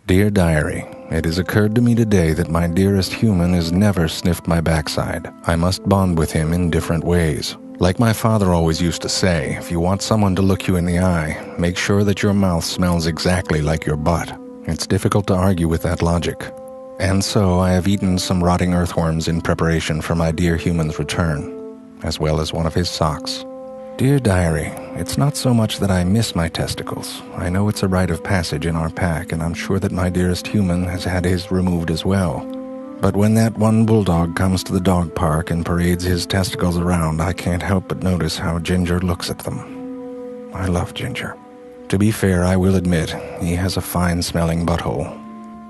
Dear Diary, it has occurred to me today that my dearest human has never sniffed my backside. I must bond with him in different ways. Like my father always used to say, if you want someone to look you in the eye, make sure that your mouth smells exactly like your butt. It's difficult to argue with that logic. And so I have eaten some rotting earthworms in preparation for my dear human's return, as well as one of his socks. Dear Diary, it's not so much that I miss my testicles. I know it's a rite of passage in our pack, and I'm sure that my dearest human has had his removed as well. But when that one bulldog comes to the dog park and parades his testicles around, I can't help but notice how Ginger looks at them. I love Ginger. To be fair, I will admit, he has a fine-smelling butthole.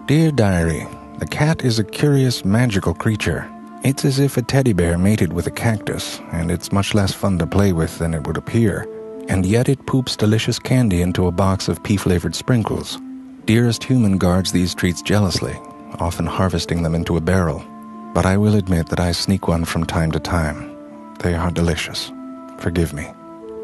Dear Diary, the cat is a curious, magical creature. It's as if a teddy bear mated with a cactus, and it's much less fun to play with than it would appear. And yet it poops delicious candy into a box of pea-flavored sprinkles. Dearest human guards these treats jealously, often harvesting them into a barrel. But I will admit that I sneak one from time to time. They are delicious. Forgive me.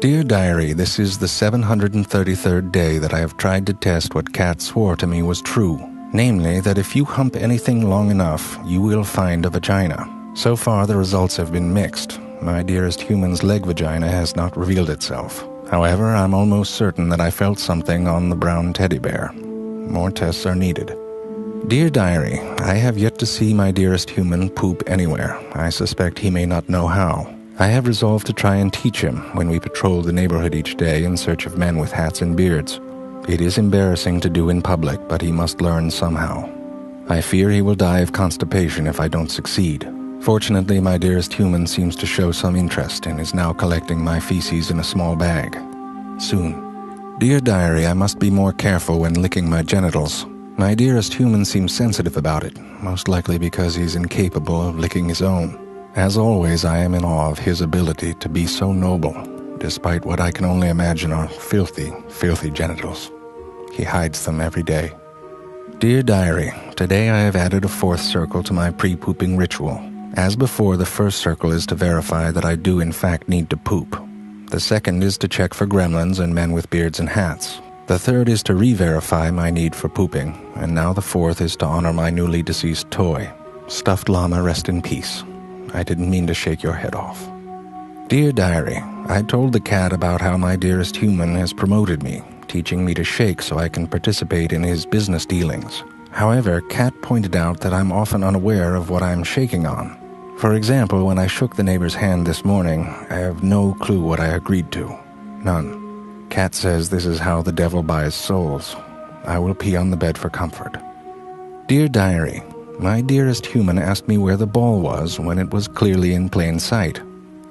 Dear Diary, this is the 733rd day that I have tried to test what Cat swore to me was true. Namely, that if you hump anything long enough, you will find a vagina. So far, the results have been mixed. My dearest human's leg vagina has not revealed itself. However, I'm almost certain that I felt something on the brown teddy bear. More tests are needed. Dear Diary, I have yet to see my dearest human poop anywhere. I suspect he may not know how. I have resolved to try and teach him when we patrol the neighborhood each day in search of men with hats and beards. It is embarrassing to do in public, but he must learn somehow. I fear he will die of constipation if I don't succeed. Fortunately, my dearest human seems to show some interest and is now collecting my feces in a small bag. Soon. Dear Diary, I must be more careful when licking my genitals. My dearest human seems sensitive about it, most likely because he's incapable of licking his own. As always, I am in awe of his ability to be so noble, despite what I can only imagine are filthy, filthy genitals. He hides them every day. Dear Diary, today I have added a fourth circle to my pre-pooping ritual. As before, the first circle is to verify that I do in fact need to poop. The second is to check for gremlins and men with beards and hats. The third is to re-verify my need for pooping. And now the fourth is to honor my newly deceased toy. Stuffed llama, rest in peace. I didn't mean to shake your head off. Dear Diary, I told the cat about how my dearest human has promoted me, teaching me to shake so I can participate in his business dealings. However, Cat pointed out that I'm often unaware of what I'm shaking on. For example, when I shook the neighbor's hand this morning, I have no clue what I agreed to. None. Cat says this is how the devil buys souls. I will pee on the bed for comfort. Dear Diary, my dearest human asked me where the ball was when it was clearly in plain sight.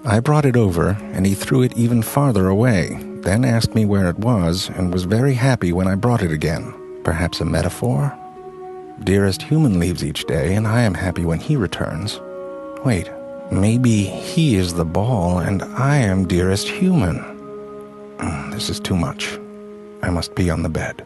I brought it over, and he threw it even farther away, then asked me where it was, and was very happy when I brought it again. Perhaps a metaphor? Dearest human leaves each day, and I am happy when he returns. Wait, maybe he is the ball, and I am dearest human. This is too much. I must pee on the bed.